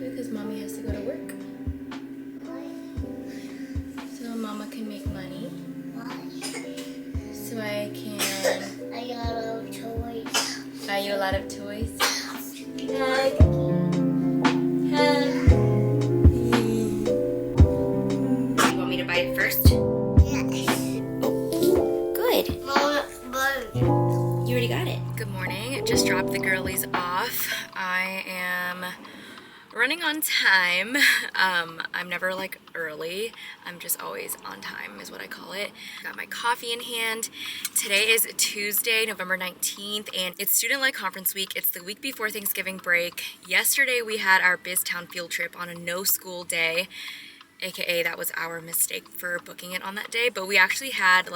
Because mommy has to go to work. So mama can make money. So I can... I got a lot of toys. Buy you a lot of toys. Hug. Hug. You want me to bite it first? Yes. Good. Mama, bird. You already got it. Good morning. Just dropped the girlies off. I am running on time. I'm never like early. I'm just always on time is what I call it. Got my coffee in hand. Today is Tuesday, November 19th, and it's student-led conference week. It's the week before Thanksgiving break. Yesterday we had our biztown field trip on a no school day. AKA that was our mistake for booking it on that day, but we actually had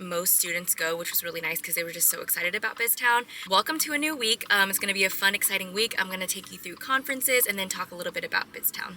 most students go, which was really nice because they were just so excited about biztown. Welcome to a new week. It's going to be a fun, exciting week. I'm going to take you through conferences and then talk a little bit about biztown.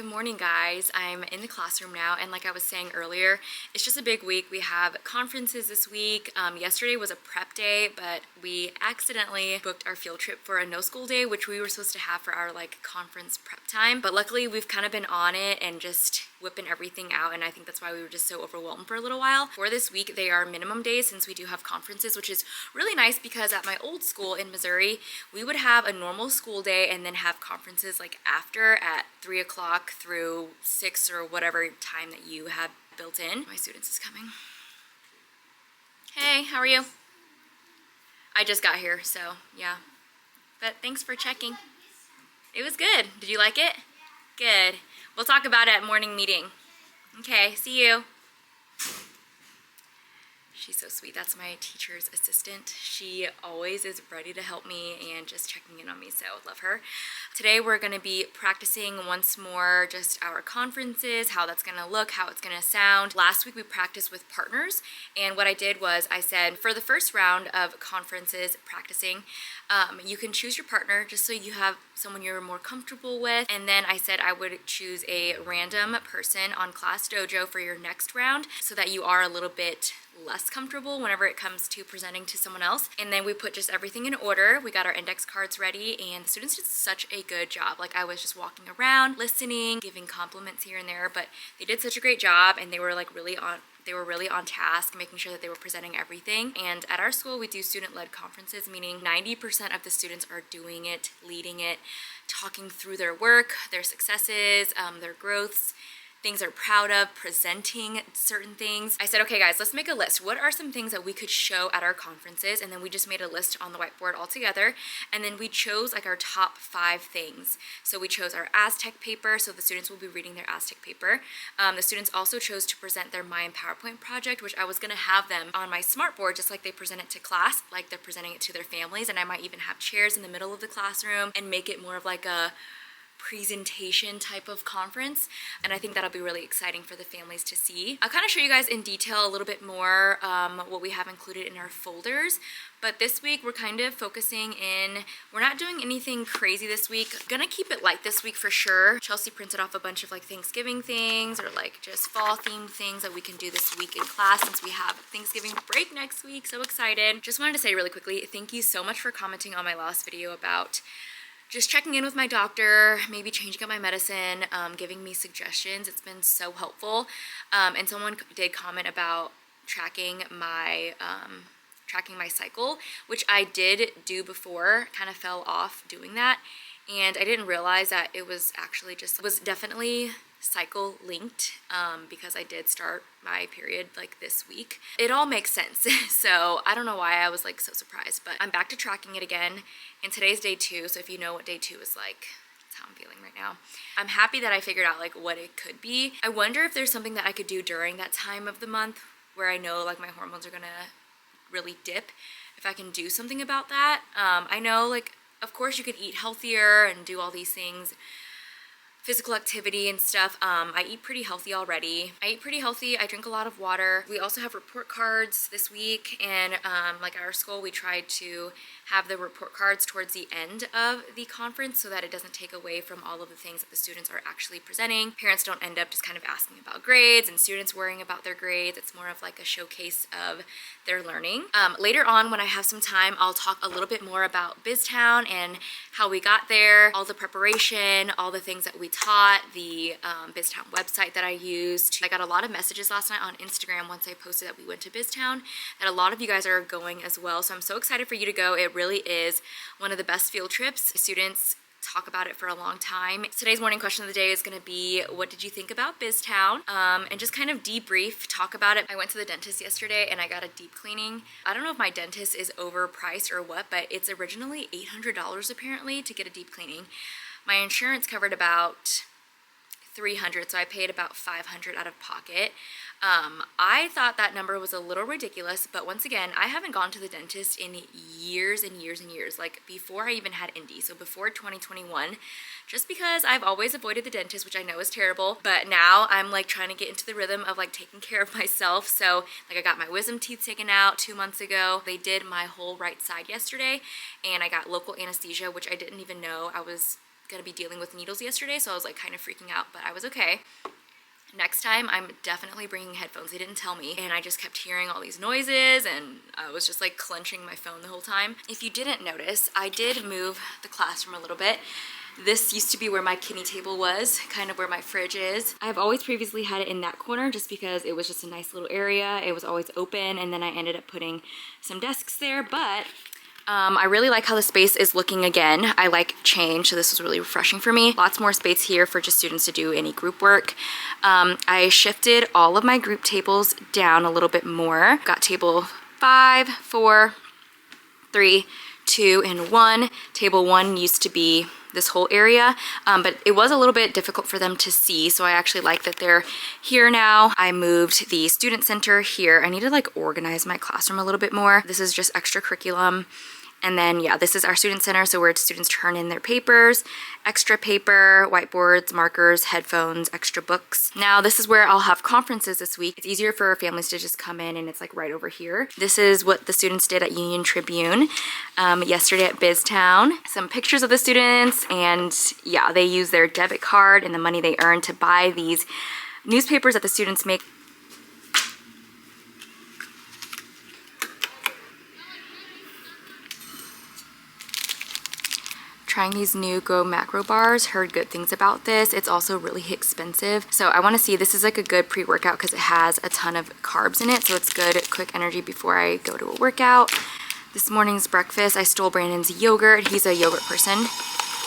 Morning guys, I'm in the classroom now, and like I was saying earlier, it's just a big week. We have conferences this week. Yesterday was a prep day, but we accidentally booked our field trip for a no school day, which we were supposed to have for our like conference prep time, but luckily we've kind of been on it and just whipping everything out, and I think that's why we were just so overwhelmed for a little while. For this week, they are minimum days since we do have conferences, which is really nice because at my old school in Missouri, we would have a normal school day and then have conferences like after at 3 o'clock through 6 or whatever time that you have built in. My students is coming. Hey, how are you? I just got here, so yeah. But thanks for checking. It was good. Did you like it? Good. We'll talk about it at morning meeting. Okay, see you. She's so sweet. That's my teacher's assistant. She always is ready to help me and just checking in on me, so love her. Today we're going to be practicing once more just our conferences, how that's going to look, how it's going to sound. Last week we practiced with partners, and what I did was I said for the first round of conferences practicing, you can choose your partner just so you have someone you're more comfortable with, and then I said I would choose a random person on Class Dojo for your next round so that you are a little bit less comfortable whenever it comes to presenting to someone else. And then we put just everything in order. We got our index cards ready, and the students did such a good job. Like I was just walking around, listening, giving compliments here and there, but they did such a great job, and they were like really on task, making sure that they were presenting everything. And at our school, we do student-led conferences, meaning 90% of the students are doing it, leading it, talking through their work, their successes, their growths, things they're proud of, presenting certain things. I said, okay guys, let's make a list. What are some things that we could show at our conferences? And then we just made a list on the whiteboard all together. And then we chose like our top 5 things. So we chose our Aztec paper, so the students will be reading their Aztec paper. The students also chose to present their Mayan PowerPoint project, which I was gonna have them on my smartboard, just like they present it to class, like they're presenting it to their families. And I might even have chairs in the middle of the classroom and make it more of like a presentation type of conference, and I think that'll be really exciting for the families to see. I'll kind of show you guys in detail a little bit more what we have included in our folders, but this week we're kind of focusing in, we're not doing anything crazy this week. Gonna keep it light this week for sure. Chelsea printed off a bunch of like Thanksgiving things or like just fall themed things that we can do this week in class since we have Thanksgiving break next week. So excited. Just wanted to say really quickly, thank you so much for commenting on my last video about just checking in with my doctor, maybe changing up my medicine, giving me suggestions. It's been so helpful. And someone did comment about tracking my cycle, which I did do before, kind of fell off doing that. And I didn't realize that it was actually just, was definitely cycle linked because I did start my period like this week. It all makes sense. So I don't know why I was like so surprised, but I'm back to tracking it again. And today's day 2, so if you know what day 2 is like, that's how I'm feeling right now. I'm happy that I figured out like what it could be. I wonder if there's something that I could do during that time of the month where I know like my hormones are gonna really dip, if I can do something about that. I know like Of course, you can eat healthier and do all these things, physical activity and stuff. I eat pretty healthy already. I drink a lot of water. We also have report cards this week, and like at our school, we tried to have the report cards towards the end of the conference so that it doesn't take away from all of the things that the students are actually presenting. Parents don't end up just kind of asking about grades and students worrying about their grades. It's more of like a showcase of their learning. Later on, when I have some time, I'll talk a little bit more about BizTown and how we got there, all the preparation, all the things that we taught, the BizTown website that I used. I got a lot of messages last night on Instagram once I posted that we went to BizTown, that a lot of you guys are going as well. So I'm so excited for you to go. It really is one of the best field trips. Students talk about it for a long time. Today's morning question of the day is going to be, what did you think about BizTown? And just kind of debrief, talk about it. I went to the dentist yesterday and I got a deep cleaning. I don't know if my dentist is overpriced or what, but it's originally $800 apparently to get a deep cleaning. My insurance covered about $300, so I paid about $500 out of pocket. I thought that number was a little ridiculous, but once again, I haven't gone to the dentist in years and years and years, like before I even had Indy, so before 2021, just because I've always avoided the dentist, which I know is terrible, but now I'm like trying to get into the rhythm of like taking care of myself. So like I got my wisdom teeth taken out 2 months ago. They did my whole right side yesterday, and I got local anesthesia, which I didn't even know I was gonna be dealing with needles yesterday, so I was like kind of freaking out, but I was okay. Next time, I'm definitely bringing headphones. They didn't tell me, and I just kept hearing all these noises, and I was just like clenching my phone the whole time. If you didn't notice, I did move the classroom a little bit. This used to be where my kidney table was, kind of where my fridge is. I've always previously had it in that corner just because it was just a nice little area. It was always open, and then I ended up putting some desks there, but I really like how the space is looking again. I like change, so this was really refreshing for me. Lots more space here for just students to do any group work. I shifted all of my group tables down a little bit more. Got table 5, 4, 3, 2, and 1. Table 1 used to be this whole area, but it was a little bit difficult for them to see, so I actually like that they're here now. I moved the student center here. I need to like organize my classroom a little bit more. This is just extra curriculum. And then, yeah, this is our student center, so where students turn in their papers, extra paper, whiteboards, markers, headphones, extra books. Now, this is where I'll have conferences this week. It's easier for families to just come in, and it's like right over here. This is what the students did at Union Tribune yesterday at BizTown. Some pictures of the students, and yeah, they use their debit card and the money they earn to buy these newspapers that the students make. Trying these new Go Macro bars, heard good things about this. It's also really expensive. So I wanna see, this is like a good pre-workout because it has a ton of carbs in it. So it's good, quick energy before I go to a workout. This morning's breakfast, I stole Brandon's yogurt. He's a yogurt person,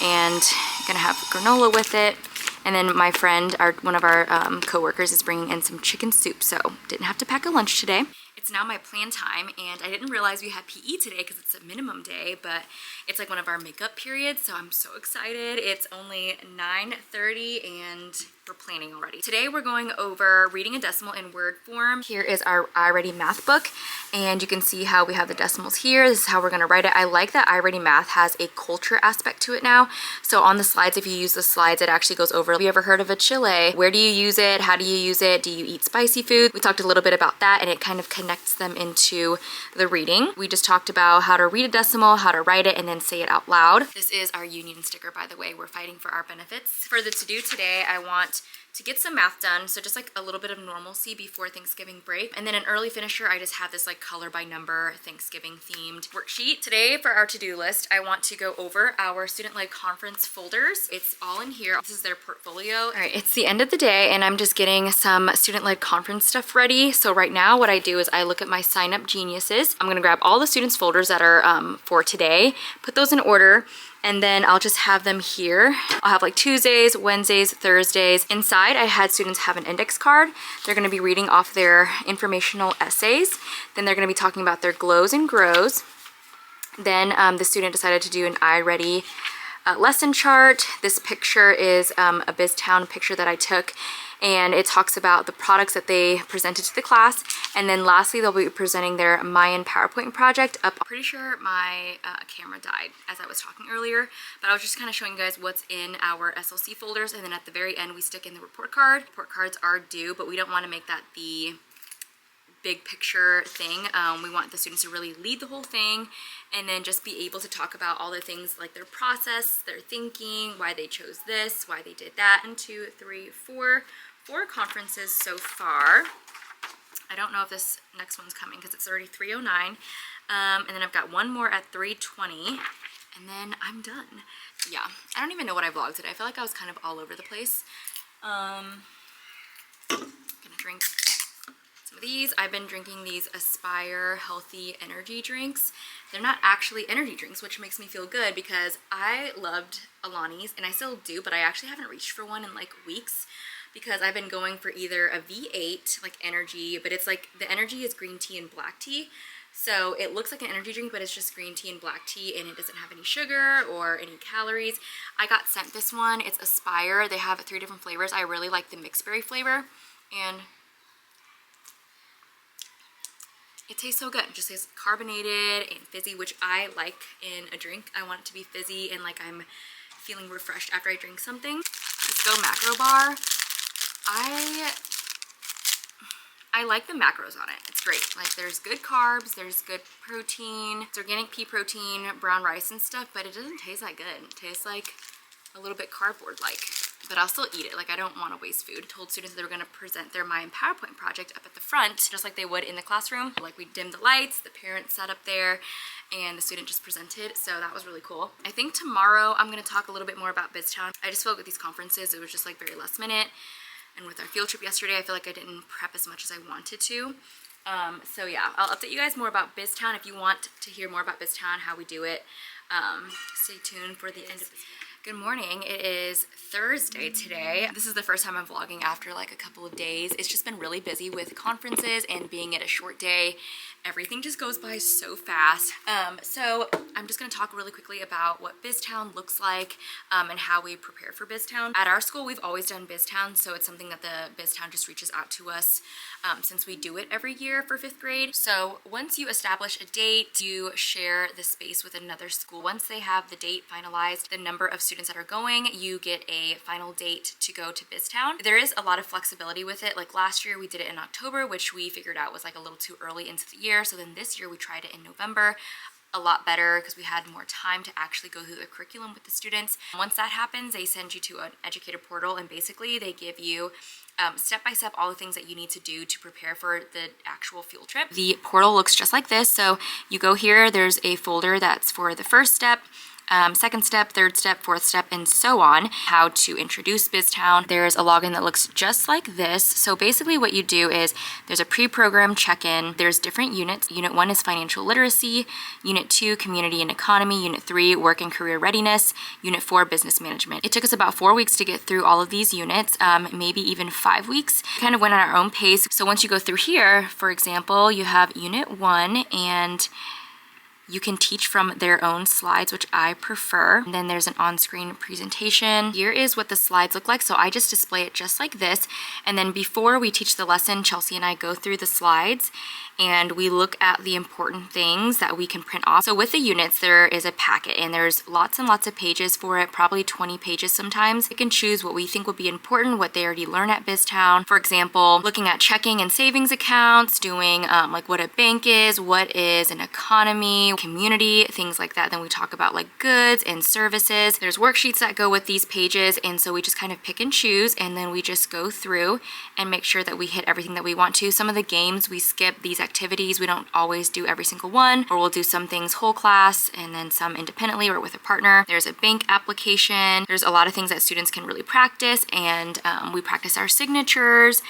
and gonna have granola with it. And then my friend, one of our co-workers is bringing in some chicken soup. So didn't have to pack a lunch today. It's now my plan time, and I didn't realize we had PE today because it's a minimum day, but it's like one of our makeup periods, so I'm so excited. It's only 9:30 and we're planning already. Today we're going over reading a decimal in word form. Here is our iReady math book, and you can see how we have the decimals here. This is how we're gonna write it. I like that iReady math has a culture aspect to it now. So on the slides, if you use the slides, it actually goes over, have you ever heard of a chile? Where do you use it? How do you use it? Do you eat spicy food? We talked a little bit about that, and it kind of connects them into the reading. We just talked about how to read a decimal, how to write it, and then say it out loud. This is our union sticker, by the way. We're fighting for our benefits. For the to-do today, I want to get some math done, so just like a little bit of normalcy before Thanksgiving break. And then an early finisher, I just have this like color by number Thanksgiving themed worksheet. Today for our to-do list, I want to go over our student-led conference folders. It's all in here. This is their portfolio. All right, it's the end of the day, and I'm just getting some student-led conference stuff ready. So right now what I do is I look at my sign up geniuses. I'm gonna grab all the students folders that are for today, put those in order, and then I'll just have them here. I'll have like Tuesdays, Wednesdays, Thursdays. Inside, I had students have an index card. They're gonna be reading off their informational essays. Then they're gonna be talking about their glows and grows. Then the student decided to do an iReady lesson chart. This picture is a biztown picture that I took, and it talks about the products that they presented to the class. And then lastly, they'll be presenting their Mayan PowerPoint project up. I'm pretty sure my camera died as I was talking earlier, but I was just kind of showing you guys what's in our SLC folders. And then at the very end, we stick in the report card. Report cards are due, but we don't want to make that the big picture thing. We want the students to really lead the whole thing and then just be able to talk about all the things like their process, their thinking, why they chose this, why they did that. 1, 2, 3, 4 conferences so far. I don't know if this next one's coming because it's already 3:09. And then I've got one more at 3:20 and then I'm done. Yeah, I don't even know what I vlogged today. I feel like I was kind of all over the place. Gonna drink some of these. I've been drinking these Aspire healthy energy drinks. They're not actually energy drinks, which makes me feel good because I loved Alani's and I still do, but I actually haven't reached for one in like weeks because I've been going for either a V8 like energy, but it's like the energy is green tea and black tea. So it looks like an energy drink, but it's just green tea and black tea, and it doesn't have any sugar or any calories. I got sent this one. It's Aspire. They have 3 different flavors. I really like the mixed berry flavor, and it tastes so good. It just tastes carbonated and fizzy, which I like in a drink. I want it to be fizzy and like I'm feeling refreshed after I drink something. Let's go macro bar. I like the macros on it. It's great. Like there's good carbs, there's good protein, it's organic pea protein, brown rice and stuff, but it doesn't taste that good. It tastes like a little bit cardboard-like, but I'll still eat it. Like I don't want to waste food. I told students that they were going to present their Mayan PowerPoint project up at the front, just like they would in the classroom. Like we dimmed the lights, the parents sat up there, and the student just presented. So that was really cool. I think tomorrow I'm going to talk a little bit more about biztown. I just feel like with these conferences, it was just like very last minute. And with our field trip yesterday, I feel like I didn't prep as much as I wanted to. So yeah, I'll update you guys more about biztown. If you want to hear more about biztown, how we do it, stay tuned for the end of this. Good morning. It is Thursday today. This is the first time I'm vlogging after like a couple of days. It's just been really busy with conferences and being at a short day. Everything just goes by so fast. So I'm just going to talk really quickly about what biztown looks like and how we prepare for biztown. At our school, we've always done biztown, so it's something that the biztown just reaches out to us since we do it every year for 5th grade. So once you establish a date, you share the space with another school. Once they have the date finalized, the number of students that are going, you get a final date to go to biztown. There is a lot of flexibility with it. Like last year, we did it in October, which we figured out was like a little too early into the year. So then this year we tried it in November. A lot better because we had more time to actually go through the curriculum with the students. Once that happens, they send you to an educator portal, and basically they give you step by step all the things that you need to do to prepare for the actual field trip. The portal looks just like this. So you go here, there's a folder that's for the first step, second step, third step, fourth step, and so on. How to introduce biztown. There's a login that looks just like this. So basically what you do is there's a pre-programmed check-in. There's different units. Unit 1 is financial literacy. Unit 2, community and economy. Unit 3, work and career readiness. Unit 4, business management. It took us about 4 weeks to get through all of these units, maybe even 5 weeks. Kind of went at our own pace. So once you go through here, for example, you have Unit 1, and you can teach from their own slides, which I prefer. And then there's an on-screen presentation. Here is what the slides look like. So I just display it just like this. And then before we teach the lesson, Chelsea and I go through the slides and we look at the important things that we can print off. So with the units, there is a packet and there's lots and lots of pages for it, probably 20 pages sometimes. We can choose what we think would be important, what they already learn at biztown. For example, looking at checking and savings accounts, doing like what a bank is, what is an economy, community, things like that. Then we talk about like goods and services. There's worksheets that go with these pages, and so we just kind of pick and choose, and then we just go through and make sure that we hit everything that we want to. Some of the games we skip, these activities we don't always do every single one, or we'll do some things whole class and then some independently or with a partner. There's a bank application. There's a lot of things that students can really practice, and we practice our signatures.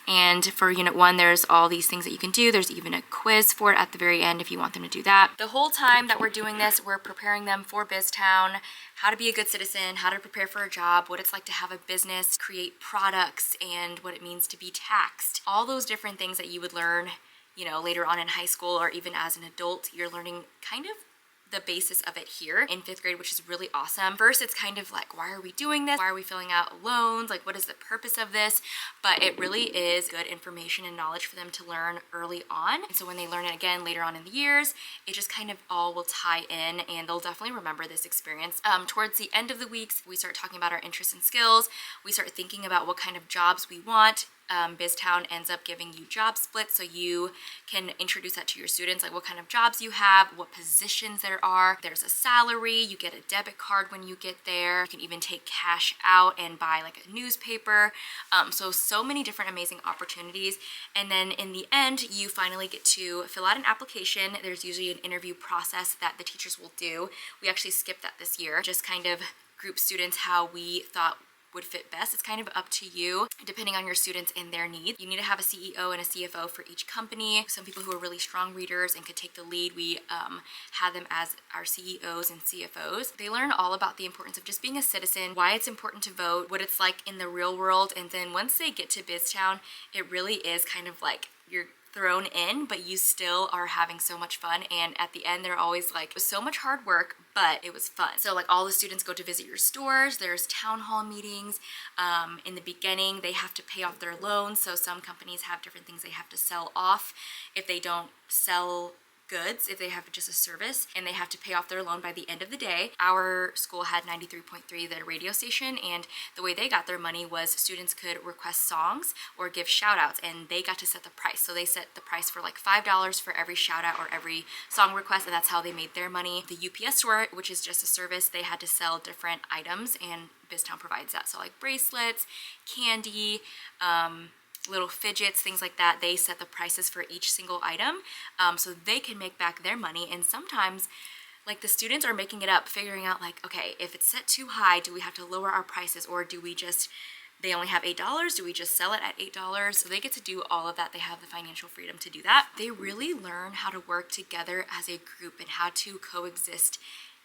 And for Unit 1, there's all these things that you can do. There's even a quiz for it at the very end if you want them to do that. The whole time that we're doing this, we're preparing them for biztown, how to be a good citizen, how to prepare for a job, what it's like to have a business, create products, and what it means to be taxed. All those different things that you would learn, you know, later on in high school or even as an adult. You're learning kind of the basis of it here in 5th grade, which is really awesome. First, it's kind of like, why are we doing this? Why are we filling out loans? Like, what is the purpose of this? But it really is good information and knowledge for them to learn early on. And so when they learn it again later on in the years, it just kind of all will tie in, and they'll definitely remember this experience. Towards the end of the weeks, we start talking about our interests and skills. We start thinking about what kind of jobs we want. BizTown ends up giving you job splits, so you can introduce that to your students, like what kind of jobs you have, what positions there are. There's a salary, you get a debit card when you get there. You can even take cash out and buy like a newspaper. So many different amazing opportunities. And then in the end, you finally get to fill out an application. There's usually an interview process that the teachers will do. We actually skipped that this year, just kind of group students how we thought would fit best. It's kind of up to you depending on your students and their needs. You need to have a CEO and a CFO for each company. Some people who are really strong readers and could take the lead, we had them as our CEOs and CFOs. They learn all about the importance of just being a citizen, why it's important to vote, what it's like in the real world. And then once they get to BizTown, it really is kind of like you're thrown in, but you still are having so much fun. And at the end, they're always like, it was so much hard work, but it was fun. So like all the students go to visit your stores. There's town hall meetings. In the beginning, they have to pay off their loans. So some companies have different things they have to sell off if they don't sell goods, if they have just a service, and they have to pay off their loan by the end of the day. Our school had 93.3, the radio station, and the way they got their money was students could request songs or give shout outs, and they got to set the price. So they set the price for like $5 for every shout out or every song request, and that's how they made their money. The UPS store, which is just a service, they had to sell different items, and BizTown provides that. So like bracelets, candy, little fidgets, things like that. They set the prices for each single item, so they can make back their money. And sometimes like the students are making it up, figuring out like, okay, if it's set too high, do we have to lower our prices, or do we just, they only have $8, do we just sell it at $8? So they get to do all of that. They have the financial freedom to do that. They really learn how to work together as a group and how to coexist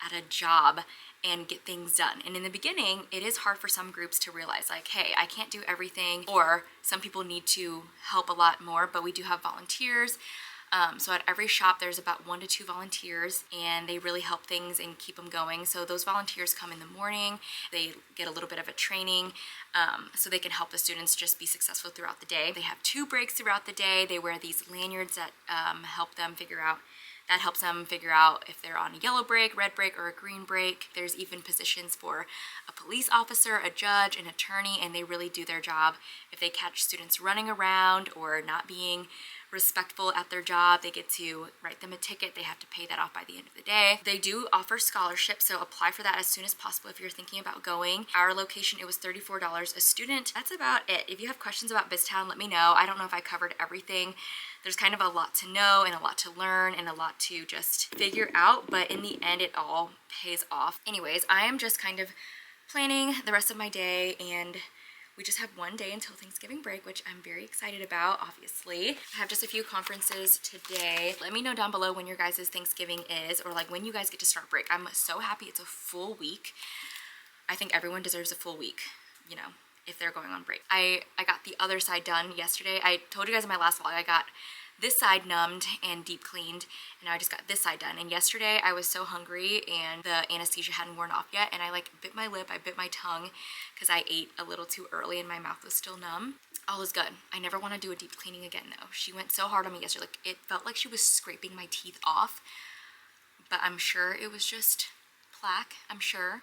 at a job and get things done. And in the beginning, it is hard for some groups to realize like, hey, I can't do everything, or some people need to help a lot more, but we do have volunteers. So at every shop, there's about 1 to 2 volunteers, and they really help things and keep them going. So those volunteers come in the morning, they get a little bit of a training, so they can help the students just be successful throughout the day. They have 2 breaks throughout the day. They wear these lanyards that helps them figure out if they're on a yellow break, red break, or a green break. There's even positions for a police officer, a judge, an attorney, and they really do their job. If they catch students running around or not being respectful at their job, they get to write them a ticket. They have to pay that off by the end of the day. They do offer scholarships, so apply for that as soon as possible if you're thinking about going. Our location, it was $34 a student. That's about it. If you have questions about BizTown, let me know. I don't know if I covered everything. There's kind of a lot to know and a lot to learn and a lot to just figure out, but in the end, it all pays off. Anyways, I am just kind of planning the rest of my day, and we just have 1 day until Thanksgiving break, which I'm very excited about, obviously. I have just a few conferences today. Let me know down below when your guys' Thanksgiving is, or like when you guys get to start break. I'm so happy it's a full week. I think everyone deserves a full week, you know, if they're going on break. I got the other side done yesterday. I told you guys in my last vlog, I got this side numbed and deep cleaned, and now I just got this side done. And yesterday I was so hungry and the anesthesia hadn't worn off yet, and I like bit my lip, I bit my tongue because I ate a little too early and my mouth was still numb. All is good. I never want to do a deep cleaning again though. She went so hard on me yesterday, like it felt like she was scraping my teeth off, but I'm sure it was just plaque, I'm sure.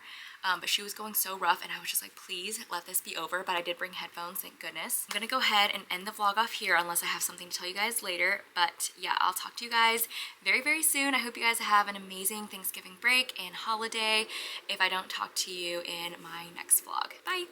But she was going so rough, and I was just like, please let this be over. But I did bring headphones, thank goodness. I'm gonna go ahead and end the vlog off here unless I have something to tell you guys later. But yeah, I'll talk to you guys very, very soon. I hope you guys have an amazing Thanksgiving break and holiday if I don't talk to you in my next vlog. Bye.